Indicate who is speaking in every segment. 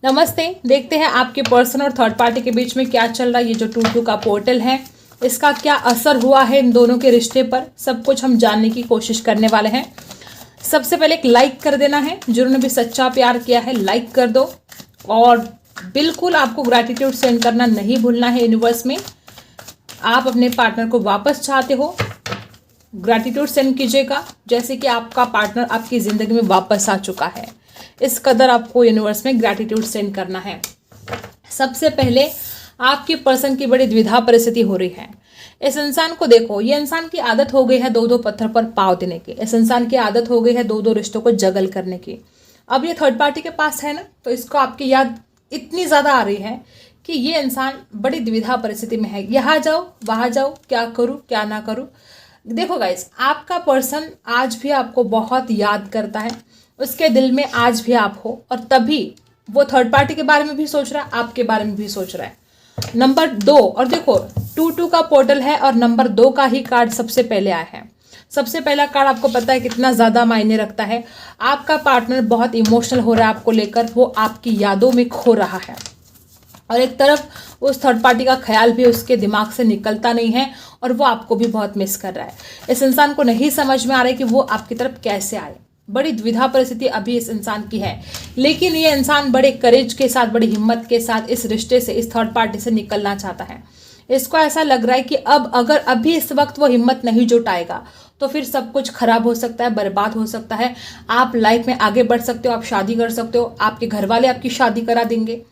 Speaker 1: नमस्ते। देखते हैं आपके पर्सन और थर्ड पार्टी के बीच में क्या चल रहा है। ये जो 22 का पोर्टल है, इसका क्या असर हुआ है इन दोनों के रिश्ते पर, सब कुछ हम जानने की कोशिश करने वाले हैं। सबसे पहले एक लाइक कर देना है, जिन्होंने भी सच्चा प्यार किया है लाइक कर दो। और बिल्कुल आपको ग्रैटिट्यूड सेंड करना नहीं भूलना है यूनिवर्स में। आप अपने पार्टनर को वापस चाहते हो, ग्रैटिट्यूड सेंड कीजिएगा, जैसे कि आपका पार्टनर आपकी ज़िंदगी में वापस आ चुका है। इस कदर आपको यूनिवर्स में ग्रैटिट्यूड सेंड करना है। सबसे पहले आपके पर्सन की बड़ी द्विधा परिस्थिति हो रही है। इस इंसान को देखो, ये इंसान की आदत हो गई है दो दो पत्थर पर पाँव देने की। इस इंसान की आदत हो गई है दो दो रिश्तों को जगल करने की। अब ये थर्ड पार्टी के पास है ना, तो इसको आपकी याद इतनी ज़्यादा आ रही है कि ये इंसान बड़ी द्विधा परिस्थिति में है। यहाँ जाओ वहाँ जाओ, क्या करूँ क्या ना करूँ। देखो गाइस, आपका पर्सन आज भी आपको बहुत याद करता है, उसके दिल में आज भी आप हो, और तभी वो थर्ड पार्टी के बारे में भी सोच रहा है, आपके बारे में भी सोच रहा है। नंबर 2, और देखो 22 का पोर्टल है और नंबर 2 का ही कार्ड सबसे पहले आया है। सबसे पहला कार्ड आपको पता है कितना ज़्यादा मायने रखता है। आपका पार्टनर बहुत इमोशनल हो रहा है आपको लेकर, वो आपकी यादों में खो रहा है, और एक तरफ उस थर्ड पार्टी का ख्याल भी उसके दिमाग से निकलता नहीं है, और वो आपको भी बहुत मिस कर रहा है। इस इंसान को नहीं समझ में आ रहा है कि वो आपकी तरफ कैसे आए। बड़ी द्विधा परिस्थिति अभी इस इंसान की है, लेकिन ये इंसान बड़े करेज के साथ, बड़ी हिम्मत के साथ इस रिश्ते से, इस थर्ड पार्टी से निकलना चाहता है। इसको ऐसा लग रहा है कि अब अगर अभी इस वक्त वो हिम्मत नहीं जुटाएगा तो फिर सब कुछ खराब हो सकता है, बर्बाद हो सकता है। आप लाइफ में आगे बढ़ सकते हो, आप शादी कर सकते हो, आपके घर वाले आपकी शादी करा देंगे।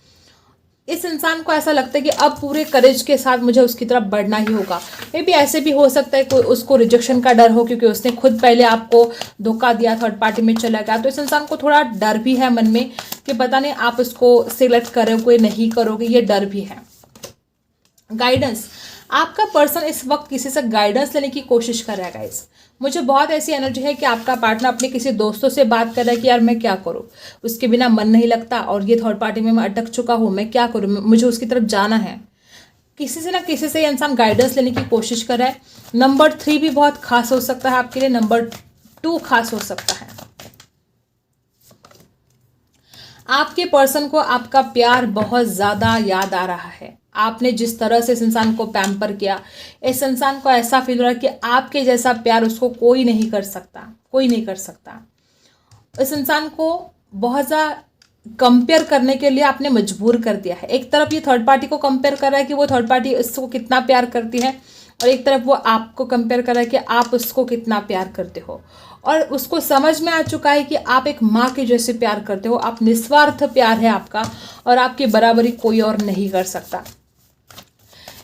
Speaker 1: इस इंसान को ऐसा लगता है कि अब पूरे करेज के साथ मुझे उसकी तरफ बढ़ना ही होगा। मे बी ऐसे भी हो सकता है कोई उसको रिजेक्शन का डर हो, क्योंकि उसने खुद पहले आपको धोखा दिया, थर्ड पार्टी में चला गया। तो इस इंसान को थोड़ा डर भी है मन में कि पता नहीं आप उसको सिलेक्ट करोगे नहीं करोगे, ये डर भी है। गाइडेंस, आपका पर्सन इस वक्त किसी से गाइडेंस लेने की कोशिश कर रहा है गाइस। मुझे बहुत ऐसी एनर्जी है कि आपका पार्टनर अपने किसी दोस्तों से बात कर रहा है कि यार मैं क्या करूं, उसके बिना मन नहीं लगता, और ये थर्ड पार्टी में मैं अटक चुका हूं, मैं क्या करूं, मुझे उसकी तरफ जाना है। किसी से ना किसी से ये इंसान गाइडेंस लेने की कोशिश कर रहा है। नंबर 3 भी बहुत खास हो सकता है आपके लिए, नंबर 2 खास हो सकता है। आपके पर्सन को आपका प्यार बहुत ज़्यादा याद आ रहा है। आपने जिस तरह से इस इंसान को पैम्पर किया, इस इंसान को ऐसा फील हो रहा है कि आपके जैसा प्यार उसको कोई नहीं कर सकता, कोई नहीं कर सकता। इस इंसान को बहुत ज़्यादा कंपेयर करने के लिए आपने मजबूर कर दिया है। एक तरफ ये थर्ड पार्टी को कंपेयर कर रहा है कि वो थर्ड पार्टी उसको कितना प्यार करती है, और एक तरफ वो आपको कंपेयर कर रहा है कि आप उसको कितना प्यार करते हो। और उसको समझ में आ चुका है कि आप एक माँ के जैसे प्यार करते हो, आप निस्वार्थ प्यार है आपका, और आपकी बराबरी कोई और नहीं कर सकता।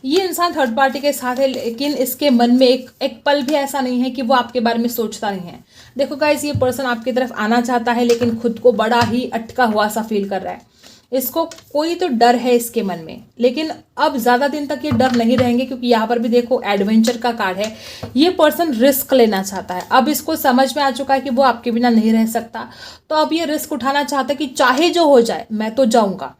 Speaker 1: ये इंसान थर्ड पार्टी के साथ है, लेकिन इसके मन में एक पल भी ऐसा नहीं है कि वो आपके बारे में सोचता नहीं है। देखो गाइस, ये पर्सन आपकी तरफ आना चाहता है, लेकिन खुद को बड़ा ही अटका हुआ सा फील कर रहा है। इसको कोई तो डर है इसके मन में, लेकिन अब ज़्यादा दिन तक ये डर नहीं रहेंगे, क्योंकि यहाँ पर भी देखो एडवेंचर का कार्ड है। ये पर्सन रिस्क लेना चाहता है। अब इसको समझ में आ चुका है कि वो आपके बिना नहीं रह सकता, तो अब ये रिस्क उठाना चाहता है कि चाहे जो हो जाए मैं तो जाऊँगा।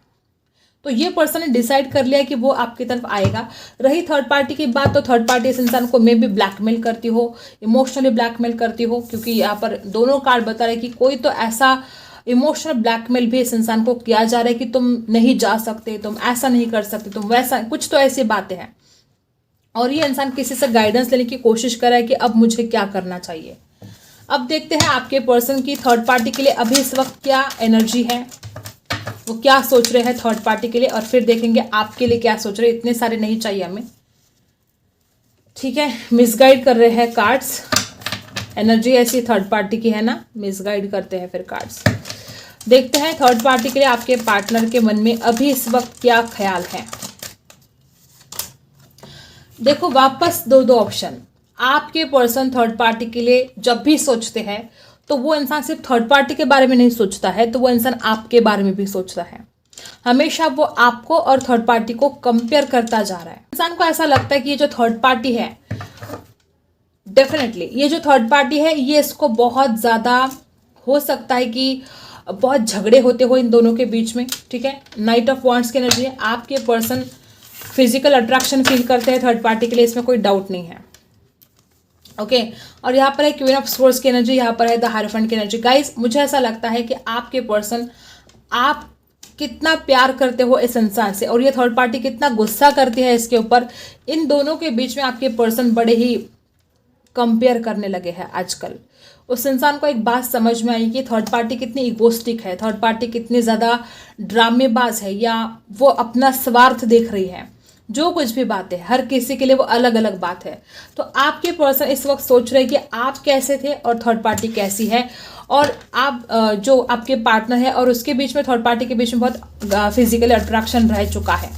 Speaker 1: तो ये पर्सन ने डिसाइड कर लिया कि वो आपकी तरफ आएगा। रही थर्ड पार्टी की बात, तो थर्ड पार्टी इस इंसान को मे भी ब्लैकमेल करती हो, इमोशनली ब्लैकमेल करती हो, क्योंकि यहाँ पर दोनों कार्ड बता रहे कि कोई तो ऐसा इमोशनल ब्लैकमेल भी इस इंसान को किया जा रहा है कि तुम नहीं जा सकते, तुम ऐसा नहीं कर सकते, तुम वैसा, कुछ तो ऐसी बातें हैं। और ये इंसान किसी से गाइडेंस लेने की कोशिश कर रहा है कि अब मुझे क्या करना चाहिए। अब देखते हैं आपके पर्सन की थर्ड पार्टी के लिए अभी इस वक्त क्या एनर्जी है, वो क्या सोच रहे हैं थर्ड पार्टी के लिए, और फिर देखेंगे आपके लिए क्या सोच रहे हैं। इतने सारे नहीं चाहिए हमें, ठीक है। मिसगाइड कर रहे हैं कार्ड्स, एनर्जी ऐसी थर्ड पार्टी की है ना, मिसगाइड करते हैं फिर कार्ड्स। देखते हैं थर्ड पार्टी के लिए आपके पार्टनर के मन में अभी इस वक्त क्या ख्याल है। देखो वापस दो ऑप्शन। आपके पर्सन थर्ड पार्टी के लिए जब भी सोचते हैं, तो वो इंसान सिर्फ थर्ड पार्टी के बारे में नहीं सोचता है, तो वो इंसान आपके बारे में भी सोचता है। हमेशा वो आपको और थर्ड पार्टी को कंपेयर करता जा रहा है। इंसान को ऐसा लगता है कि ये जो थर्ड पार्टी है, डेफिनेटली ये जो थर्ड पार्टी है, ये इसको बहुत ज़्यादा हो सकता है कि बहुत झगड़े होते हो इन दोनों के बीच में, ठीक है। नाइट ऑफ वॉन्ड्स की एनर्जी है। आपके पर्सन फिजिकल अट्रैक्शन फील करते हैं थर्ड पार्टी के लिए, इसमें कोई डाउट नहीं है, ओके। और यहाँ पर है क्वीन ऑफ सोर्स की एनर्जी, यहाँ पर है द हायरोफेंट की एनर्जी। गाइस, मुझे ऐसा लगता है कि आपके पर्सन आप कितना प्यार करते हो इस इंसान से और ये थर्ड पार्टी कितना गुस्सा करती है इसके ऊपर। इन दोनों के बीच में आपके पर्सन बड़े ही कंपेयर करने लगे हैं आजकल। उस इंसान को एक बात समझ में आई कि थर्ड पार्टी कितनी इगोस्टिक है, थर्ड पार्टी कितनी ज़्यादा ड्रामेबाज है, या वो अपना स्वार्थ देख रही है। जो कुछ भी बात है हर किसी के लिए वो अलग अलग बात है। तो आपके पर्सन इस वक्त सोच रहे हैं कि आप कैसे थे और थर्ड पार्टी कैसी है, और आप जो आपके पार्टनर है और उसके बीच में थर्ड पार्टी के बीच में बहुत फिजिकल अट्रैक्शन रह चुका है,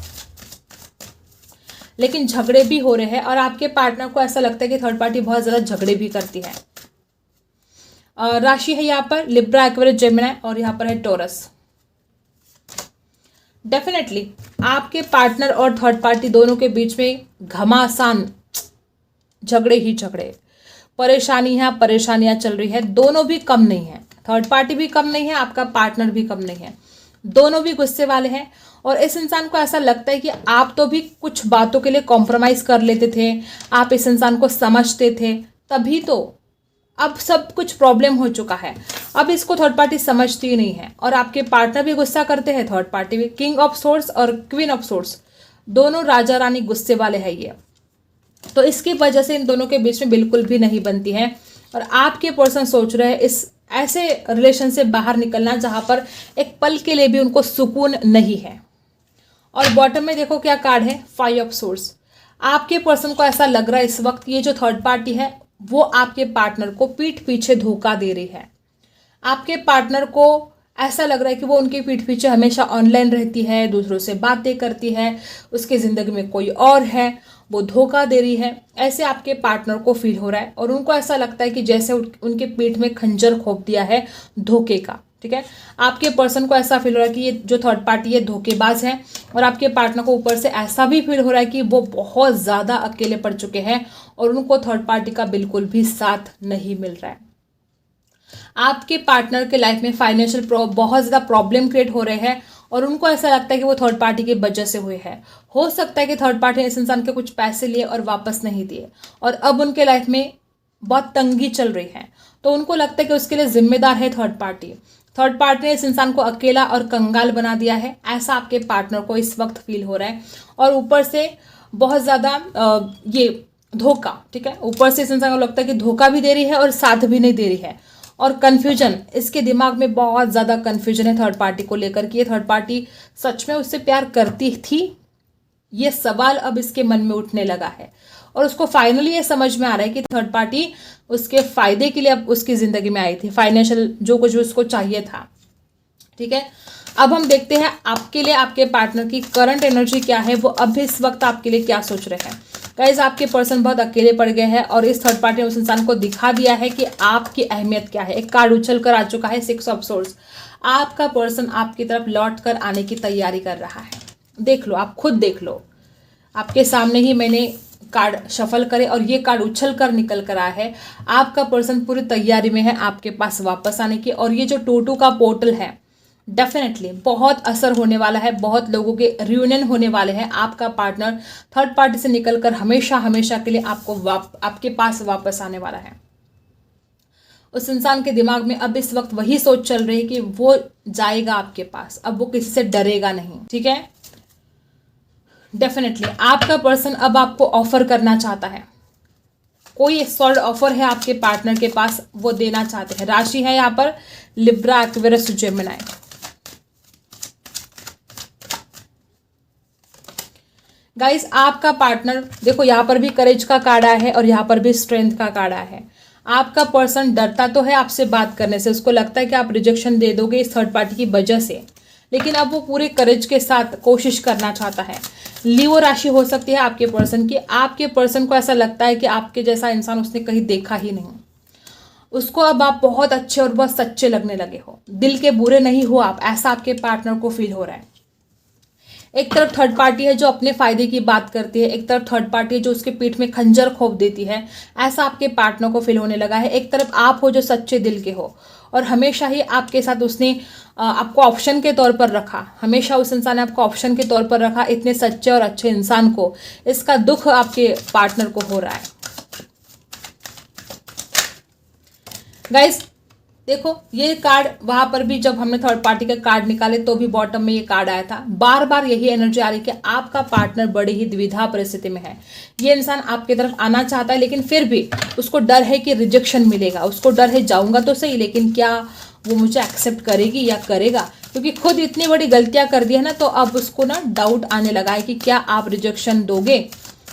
Speaker 1: लेकिन झगड़े भी हो रहे हैं और आपके पार्टनर को ऐसा लगता है कि थर्ड पार्टी बहुत ज़्यादा झगड़े भी करती है। राशि है यहाँ पर लिब्रा, एक्वेरियस, जेमिनी और यहाँ पर है टॉरस। डेफिनेटली आपके पार्टनर और थर्ड पार्टी दोनों के बीच में घमासान झगड़े ही झगड़े, परेशानियां चल रही है। दोनों भी कम नहीं है, थर्ड पार्टी भी कम नहीं है, आपका पार्टनर भी कम नहीं है, दोनों भी गुस्से वाले हैं। और इस इंसान को ऐसा लगता है कि आप तो भी कुछ बातों के लिए कॉम्प्रोमाइज़ कर लेते थे, आप इस इंसान को समझते थे, तभी तो अब सब कुछ प्रॉब्लम हो चुका है। अब इसको थर्ड पार्टी समझती ही नहीं है और आपके पार्टनर भी गुस्सा करते हैं, थर्ड पार्टी भी। किंग ऑफ सोर्ड्स और क्वीन ऑफ सोर्ड्स दोनों राजा रानी गुस्से वाले हैं ये, तो इसकी वजह से इन दोनों के बीच में बिल्कुल भी नहीं बनती है। और आपके पर्सन सोच रहे हैं इस ऐसे रिलेशन से बाहर निकलना जहां पर एक पल के लिए भी उनको सुकून नहीं है। और बॉटम में देखो क्या कार्ड है, 5 ऑफ सोर्ड्स। आपके पर्सन को ऐसा लग रहा है इस वक्त ये जो थर्ड पार्टी है वो आपके पार्टनर को पीठ पीछे धोखा दे रही है। आपके पार्टनर को ऐसा लग रहा है कि वो उनके पीठ पीछे हमेशा ऑनलाइन रहती है, दूसरों से बातें करती है, उसके ज़िंदगी में कोई और है, वो धोखा दे रही है, ऐसे आपके पार्टनर को फील हो रहा है। और उनको ऐसा लगता है कि जैसे उनके पीठ में खंजर खोप दिया है धोखे का। ठीक है, आपके पर्सन को ऐसा फील हो रहा है कि ये जो थर्ड पार्टी है धोखेबाज है, और आपके पार्टनर को ऊपर से ऐसा भी फील हो रहा है कि वो बहुत ज़्यादा अकेले पड़ चुके हैं और उनको थर्ड पार्टी का बिल्कुल भी साथ नहीं मिल रहा है। आपके पार्टनर के लाइफ में फाइनेंशियल बहुत ज़्यादा प्रॉब्लम क्रिएट हो रहे हैं और उनको ऐसा लगता है कि वो थर्ड पार्टी की वजह से हुए हैं। हो सकता है कि थर्ड पार्टी ने इस इंसान के कुछ पैसे लिए और वापस नहीं दिए और अब उनके लाइफ में बहुत तंगी चल रही है, तो उनको लगता है कि उसके लिए जिम्मेदार है थर्ड पार्टी। थर्ड पार्टी ने इस इंसान को अकेला और कंगाल बना दिया है, ऐसा आपके पार्टनर को इस वक्त फील हो रहा है। और ऊपर से बहुत ज़्यादा ये धोखा, ठीक है, ऊपर से इस इंसान को लगता है कि धोखा भी दे रही है और साथ भी नहीं दे रही है। और कन्फ्यूजन, इसके दिमाग में बहुत ज़्यादा कन्फ्यूजन है थर्ड पार्टी को लेकर कि ये थर्ड पार्टी सच में उससे प्यार करती थी, ये सवाल अब इसके मन में उठने लगा है। और उसको फाइनली ये समझ में आ रहा है कि थर्ड पार्टी उसके फायदे के लिए अब उसकी ज़िंदगी में आई थी, फाइनेंशियल जो कुछ उसको चाहिए था। ठीक है, अब हम देखते हैं आपके लिए आपके पार्टनर की करंट एनर्जी क्या है, वो अब इस वक्त आपके लिए क्या सोच रहे हैं। गाइज, आपके पर्सन बहुत अकेले पड़ गए हैं और इस थर्ड पार्टी ने उस इंसान को दिखा दिया है कि आपकी अहमियत क्या है। एक कार्ड उछल कर आ चुका है, 6 ऑफ सोर्ड्स। आपका पर्सन आपकी तरफ लौट कर आने की तैयारी कर रहा है। देख लो, आप खुद देख लो, आपके सामने ही मैंने कार्ड शफल करे और ये कार्ड उछल कर निकल कर आया है। आपका पर्सन पूरी तैयारी में है आपके पास वापस आने की। और ये जो 2-2 का पोर्टल है, डेफिनेटली बहुत असर होने वाला है, बहुत लोगों के रियूनियन होने वाले हैं। आपका पार्टनर थर्ड पार्टी से निकलकर हमेशा हमेशा के लिए आपके पास वापस आने वाला है। उस इंसान के दिमाग में अब इस वक्त वही सोच चल रही है कि वो जाएगा आपके पास, अब वो किसी से डरेगा नहीं। ठीक है, डेफिनेटली आपका पर्सन अब आपको ऑफर करना चाहता है, कोई सॉलिड ऑफर है आपके पार्टनर के पास, वो देना चाहते हैं। राशि है यहाँ पर लिब्रा, एक्वेरियस, जेमिनी। गाइस, आपका पार्टनर देखो, यहाँ पर भी करेज का कार्ड आया है और यहाँ पर भी स्ट्रेंथ का कार्ड आया है। आपका पर्सन डरता तो है आपसे बात करने से, उसको लगता है कि आप रिजेक्शन दे दोगे इस थर्ड पार्टी की वजह से, लेकिन अब वो पूरे करेज के साथ कोशिश करना चाहता है। लियो राशि हो सकती है आपके पर्सन की। आपके पर्सन को ऐसा लगता है कि आपके जैसा इंसान उसने कहीं देखा ही नहीं, उसको अब आप बहुत अच्छे और बहुत सच्चे लगने लगे हो, दिल के बुरे नहीं हो आप, ऐसा आपके पार्टनर को फील हो रहा है। एक तरफ थर्ड पार्टी है जो अपने फायदे की बात करती है, एक तरफ थर्ड पार्टी है जो उसके पीठ में खंजर खोप देती है, ऐसा आपके पार्टनर को फील होने लगा है। एक तरफ आप हो जो सच्चे दिल के हो और हमेशा ही आपके साथ उसने आपको ऑप्शन के तौर पर रखा, हमेशा उस इंसान ने आपको ऑप्शन के तौर पर रखा, इतने सच्चे और अच्छे इंसान को। इसका दुख आपके पार्टनर को हो रहा है। गाइस, देखो ये कार्ड, वहां पर भी जब हमने थर्ड पार्टी का कार्ड निकाले तो भी बॉटम में ये कार्ड आया था। बार बार यही एनर्जी आ रही कि आपका पार्टनर बड़ी ही द्विधा परिस्थिति में है। ये इंसान आपकी तरफ आना चाहता है, लेकिन फिर भी उसको डर है कि रिजेक्शन मिलेगा, उसको डर है जाऊंगा तो सही लेकिन क्या वो मुझे एक्सेप्ट करेगी या करेगा, क्योंकि खुद इतनी बड़ी गलतियां कर दी है ना, तो अब उसको ना डाउट आने लगा है कि क्या आप रिजेक्शन दोगे,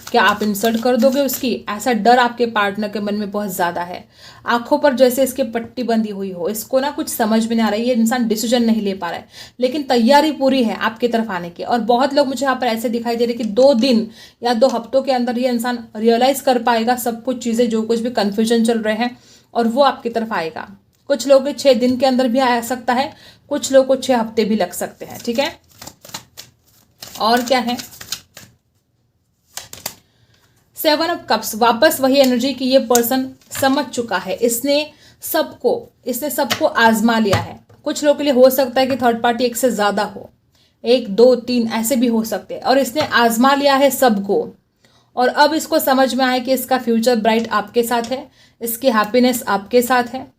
Speaker 1: क्या आप इंसल्ट कर दोगे उसकी। ऐसा डर आपके पार्टनर के मन में बहुत ज़्यादा है। आंखों पर जैसे इसके पट्टी बंधी हुई हो, इसको ना कुछ समझ में नहीं आ रहा है, ये इंसान डिसीजन नहीं ले पा रहा है, लेकिन तैयारी पूरी है आपकी तरफ आने की। और बहुत लोग मुझे यहाँ पर ऐसे दिखाई दे रहे कि 2 दिन या 2 हफ्तों के अंदर ये इंसान रियलाइज कर पाएगा सब कुछ चीज़ें, जो कुछ भी कन्फ्यूजन चल रहे हैं, और वो आपकी तरफ आएगा। कुछ लोग 6 दिन के अंदर भी आ सकता है, कुछ लोग को 6 हफ्ते भी लग सकते हैं। ठीक है, और क्या है, 7 ऑफ कप्स, वापस वही एनर्जी कि ये पर्सन समझ चुका है, इसने सबको आजमा लिया है। कुछ लोगों के लिए हो सकता है कि थर्ड पार्टी एक से ज्यादा हो, 1 2 3 ऐसे भी हो सकते हैं, और इसने आजमा लिया है सबको, और अब इसको समझ में आया कि इसका फ्यूचर ब्राइट आपके साथ है, इसकी हैप्पीनेस आपके साथ है।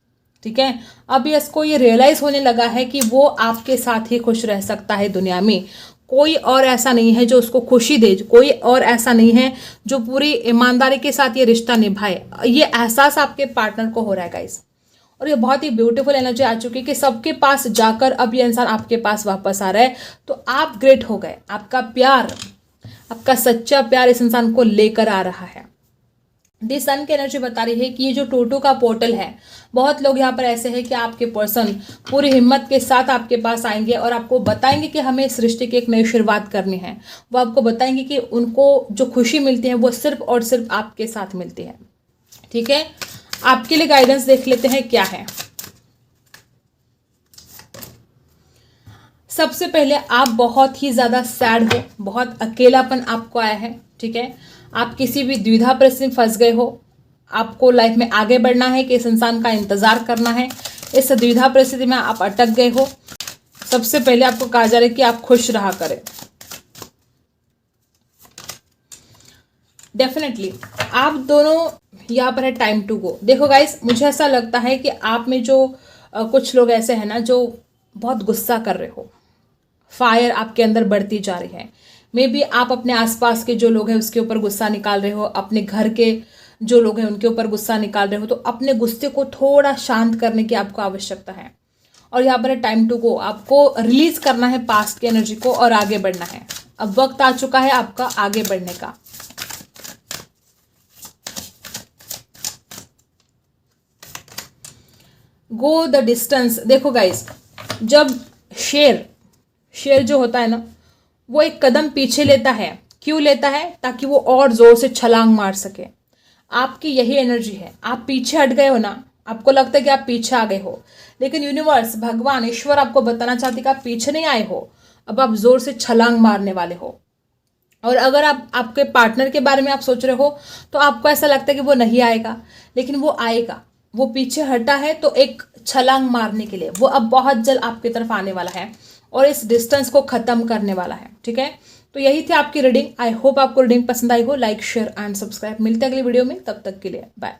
Speaker 1: ठीक है, अब इसको ये रियलाइज होने लगा है कि वो आपके साथ ही खुश रह सकता है दुनिया में। कोई और ऐसा नहीं है जो उसको खुशी दे, कोई और ऐसा नहीं है जो पूरी ईमानदारी के साथ ये रिश्ता निभाए। ये एहसास आपके पार्टनर को हो रहा है गाइस, और ये बहुत ही ब्यूटीफुल एनर्जी आ चुकी है कि सबके पास जाकर अब ये इंसान आपके पास वापस आ रहा है। तो आप ग्रेट हो गए, आपका प्यार, आपका सच्चा प्यार इस इंसान को लेकर आ रहा है। दी सन की एनर्जी बता रही है कि ये जो टूटू का पोर्टल है, बहुत लोग यहाँ पर ऐसे हैं कि आपके पर्सन पूरी हिम्मत के साथ आपके पास आएंगे और आपको बताएंगे कि हमें इस रिश्ते की एक नई शुरुआत करनी है। वो आपको बताएंगे कि उनको जो खुशी मिलती है वो सिर्फ और सिर्फ आपके साथ मिलती है। ठीक है, आपके लिए गाइडेंस देख लेते हैं क्या है। सबसे पहले आप बहुत ही ज़्यादा सैड हो, बहुत अकेलापन आपको आया है। ठीक है, आप किसी भी द्विधा परिस्थिति में फंस गए हो, आपको लाइफ में आगे बढ़ना है कि इस इंसान का इंतजार करना है, इस द्विधा परिस्थिति में आप अटक गए हो। सबसे पहले आपको कहा जा रहा है कि आप खुश रहा करें। डेफिनेटली आप दोनों यहाँ पर है टाइम टू गो। देखो गाइस, मुझे ऐसा लगता है कि आप में जो कुछ लोग ऐसे हैं ना जो बहुत गुस्सा कर रहे हो, फायर आपके अंदर बढ़ती जा रही है। मे बी आप अपने आसपास के जो लोग हैं उसके ऊपर गुस्सा निकाल रहे हो, अपने घर के जो लोग हैं उनके ऊपर गुस्सा निकाल रहे हो, तो अपने गुस्से को थोड़ा शांत करने की आपको आवश्यकता है। और यहाँ पर है टाइम टू गो, आपको रिलीज करना है पास्ट की एनर्जी को और आगे बढ़ना है। अब वक्त आ चुका है आपका आगे बढ़ने का। Go the distance. देखो गाइस, जब शेर जो होता है ना, वो एक कदम पीछे लेता है। क्यों लेता है? ताकि वो और जोर से छलांग मार सके। आपकी यही एनर्जी है, आप पीछे हट गए हो ना, आपको लगता है कि आप पीछे आ गए हो, लेकिन यूनिवर्स, भगवान, ईश्वर आपको बताना चाहते कि आप पीछे नहीं आए हो, अब आप जोर से छलांग मारने वाले हो। और अगर आप आपके पार्टनर के बारे में आप सोच रहे हो तो आपको ऐसा लगता है कि वो नहीं आएगा, लेकिन वो आएगा। वो पीछे हटा है तो एक छलांग मारने के लिए वो अब बहुत जल्द आपकी तरफ आने वाला है और इस डिस्टेंस को खत्म करने वाला है। ठीक है, तो यही थी आपकी रीडिंग। आई होप आपको रीडिंग पसंद आई हो। Like, share and subscribe. मिलते हैं अगली वीडियो में, तब तक के लिए बाय।